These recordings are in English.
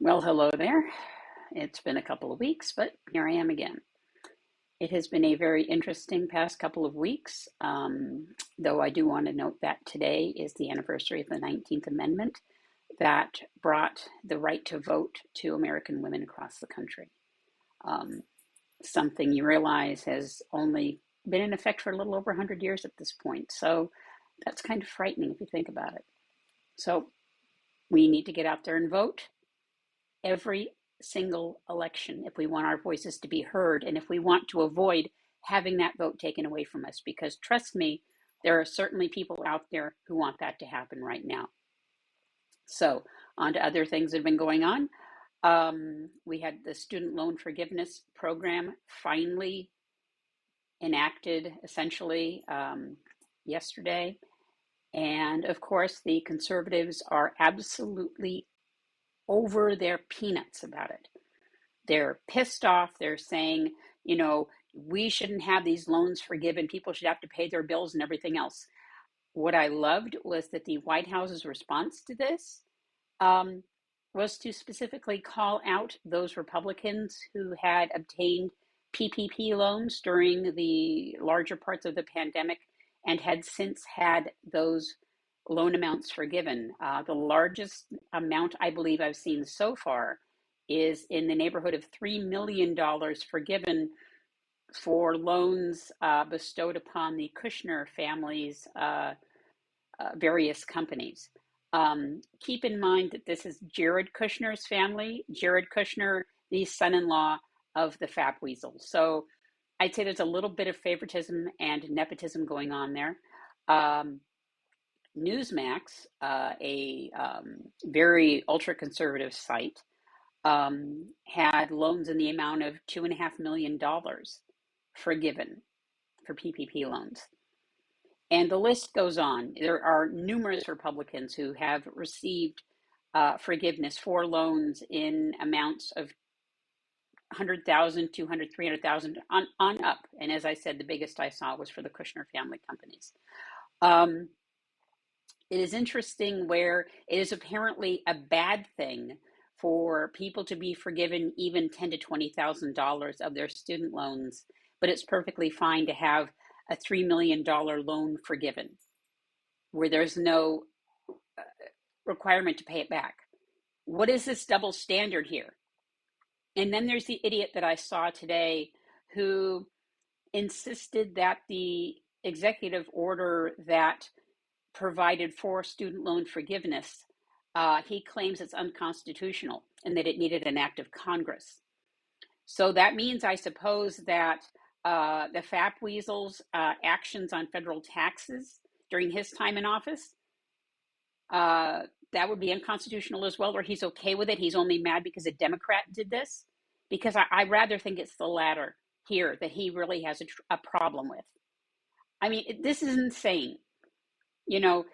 Well, hello there. It's been a couple of weeks, but here I am again. It has been a very interesting past couple of weeks, though I do want to note that today is the anniversary of the 19th Amendment that brought the right to vote to American women across the country. Um, Something you realize has only been in effect for a little over 100 years at this point. So that's kind of frightening if you think about it. So we need to get out there and vote every single election if we want our voices to be heard and if we want to avoid having that vote taken away from us. Because trust me, there are certainly people out there who want that to happen right now. So, on to other things that have been going on. We had the student loan forgiveness program finally enacted essentially yesterday. And of course, the conservatives are absolutely over their peanuts about it. They're pissed off. They're saying, we shouldn't have these loans forgiven. People should have to pay their bills and everything else. What I loved was that the White House's response to this was to specifically call out those Republicans who had obtained PPP loans during the larger parts of the pandemic and had since had those loan amounts forgiven. The largest amount I believe I've seen so far is in the neighborhood of $3 million forgiven for loans bestowed upon the Kushner family's various companies. Keep in mind that this is Jared Kushner's family, Jared Kushner, the son-in-law of the Fap Weasel. So I'd say there's a little bit of favoritism and nepotism going on there. Newsmax, a very ultra-conservative site, had loans in the amount of $2.5 million forgiven for PPP loans. And the list goes on. There are numerous Republicans who have received forgiveness for loans in amounts of 100,000, 200, 300,000 on up. And as I said, the biggest I saw was for the Kushner family companies. It is interesting where it is apparently a bad thing for people to be forgiven even $10,000 to $20,000 of their student loans, but it's perfectly fine to have a $3 million loan forgiven where there's no requirement to pay it back. What is this double standard here? And then there's the idiot that I saw today who insisted that the executive order that provided for student loan forgiveness, he claims it's unconstitutional and that it needed an act of Congress. So that means, I suppose, that the Fap Weasel's actions on federal taxes during his time in office, that would be unconstitutional as well, or he's okay with it. He's only mad because a Democrat did this. Because I rather think it's the latter here that he really has a problem with. I mean, this is insane. The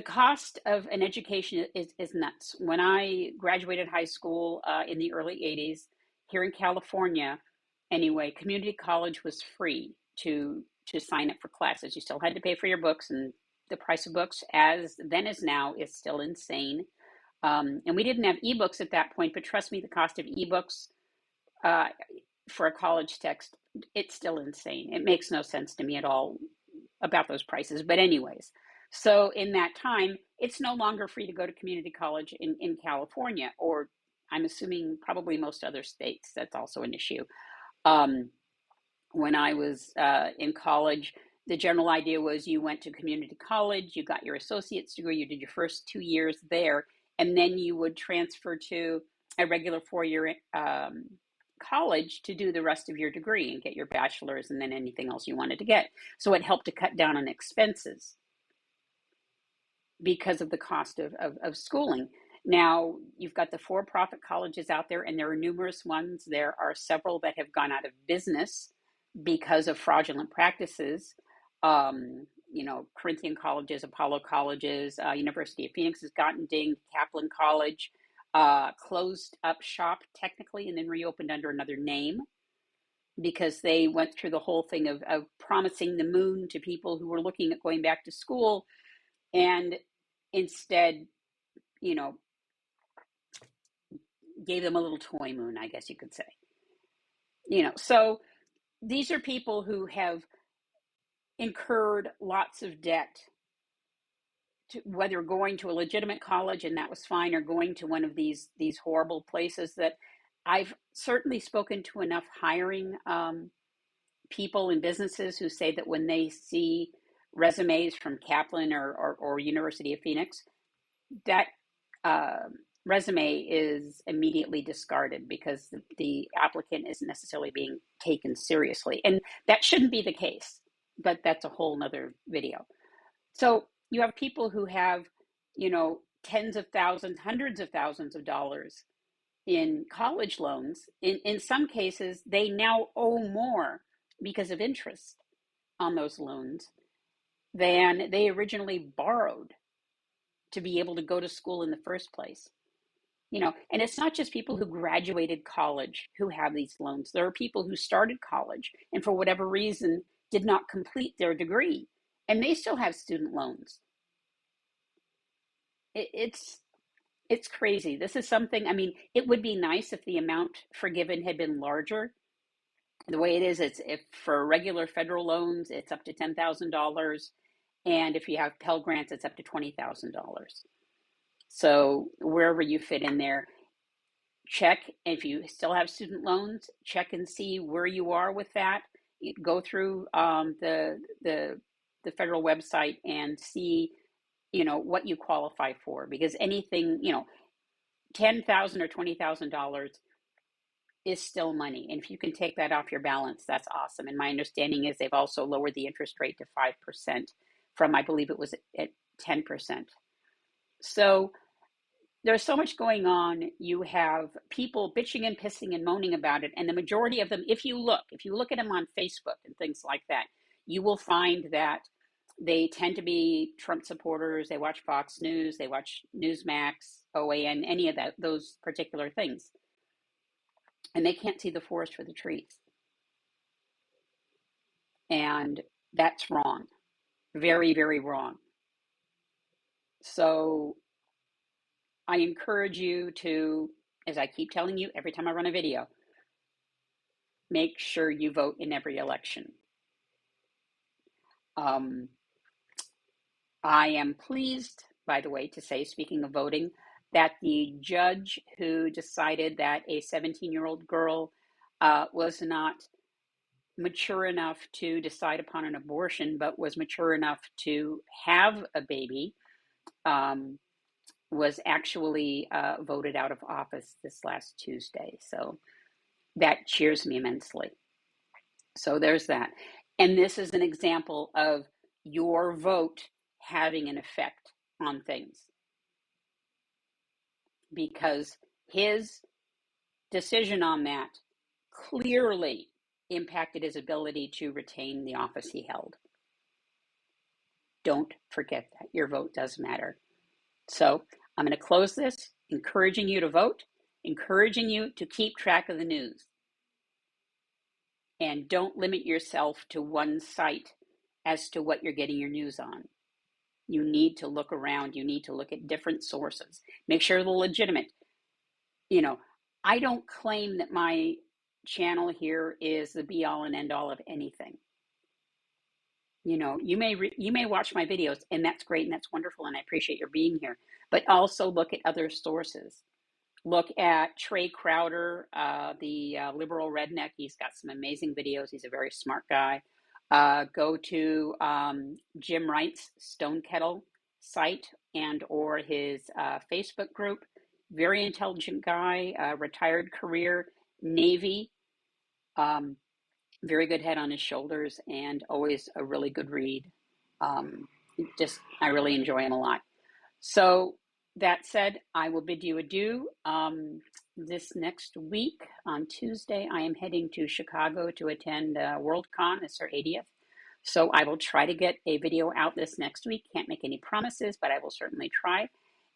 cost of an education is nuts. When I graduated high school in the early 80s, here in California, anyway, community college was free to sign up for classes. You still had to pay for your books, and the price of books, as then as now, is still insane. And we didn't have ebooks at that point, but trust me, the cost of ebooks for a college text, it's still insane. It makes no sense to me at all about those prices. But anyways, so in that time, it's no longer free to go to community college in California, or I'm assuming probably most other states. That's also an issue. When I was in college, the general idea was you went to community college, you got your associate's degree, you did your first 2 years there, and then you would transfer to a regular 4-year college to do the rest of your degree and get your bachelor's and then anything else you wanted to get. So it helped to cut down on expenses because of the cost of schooling. Now, you've got the for-profit colleges out there, and there are numerous ones. There are several that have gone out of business because of fraudulent practices. Corinthian colleges, Apollo colleges, University of Phoenix has gotten dinged, Kaplan College closed up shop technically and then reopened under another name because they went through the whole thing of promising the moon to people who were looking at going back to school, and instead, gave them a little toy moon, I guess you could say. So these are people who have incurred lots of debt, whether going to a legitimate college and that was fine, or going to one of these horrible places that I've certainly spoken to enough hiring people and businesses who say that when they see resumes from Kaplan or University of Phoenix, that resume is immediately discarded because the applicant isn't necessarily being taken seriously. And that shouldn't be the case, but that's a whole nother video. So you have people who have, tens of thousands, hundreds of thousands of dollars in college loans. In some cases, they now owe more because of interest on those loans than they originally borrowed to be able to go to school in the first place. And it's not just people who graduated college who have these loans. There are people who started college and for whatever reason did not complete their degree, and they still have student loans. It's crazy. This is something, it would be nice if the amount forgiven had been larger. The way it is, it's if for regular federal loans, it's up to $10,000. And if you have Pell Grants, it's up to $20,000. So wherever you fit in there, check. If you still have student loans, check and see where you are with that. Go through the federal website and see, what you qualify for, because anything, $10,000 or $20,000 is still money. And if you can take that off your balance, that's awesome. And my understanding is they've also lowered the interest rate to 5% from, I believe it was at 10%. So there's so much going on. You have people bitching and pissing and moaning about it. And the majority of them, if you look at them on Facebook and things like that, you will find that they tend to be Trump supporters. They watch Fox News, they watch Newsmax, OAN, any of those particular things. And they can't see the forest for the trees. And that's wrong. Very, very wrong. So I encourage you to, as I keep telling you every time I run a video, make sure you vote in every election. I am pleased, by the way, to say, speaking of voting, that the judge who decided that a 17-year-old girl was not mature enough to decide upon an abortion, but was mature enough to have a baby, was actually voted out of office this last Tuesday. So that cheers me immensely. So there's that. And this is an example of your vote having an effect on things, because his decision on that clearly impacted his ability to retain the office he held. Don't forget that. Your vote does matter. So I'm going to close this, encouraging you to vote, encouraging you to keep track of the news. And don't limit yourself to one site as to what you're getting your news on. You need to look around. You need to look at different sources. Make sure they're legitimate. I don't claim that my channel here is the be all and end all of anything. You may watch my videos, and that's great and that's wonderful, and I appreciate your being here. But also look at other sources. Look at Trey Crowder, the liberal redneck. He's got some amazing videos. He's a very smart guy. Go to Jim Wright's Stone Kettle site and or his Facebook group. Very intelligent guy, retired career, Navy, very good head on his shoulders, and always a really good read. I really enjoy him a lot. So that said, I will bid you adieu. This next week on Tuesday, I am heading to Chicago to attend WorldCon. It's our 80th. So I will try to get a video out this next week. Can't make any promises, but I will certainly try.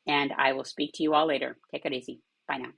And I will speak to you all later. Take it easy. Bye now.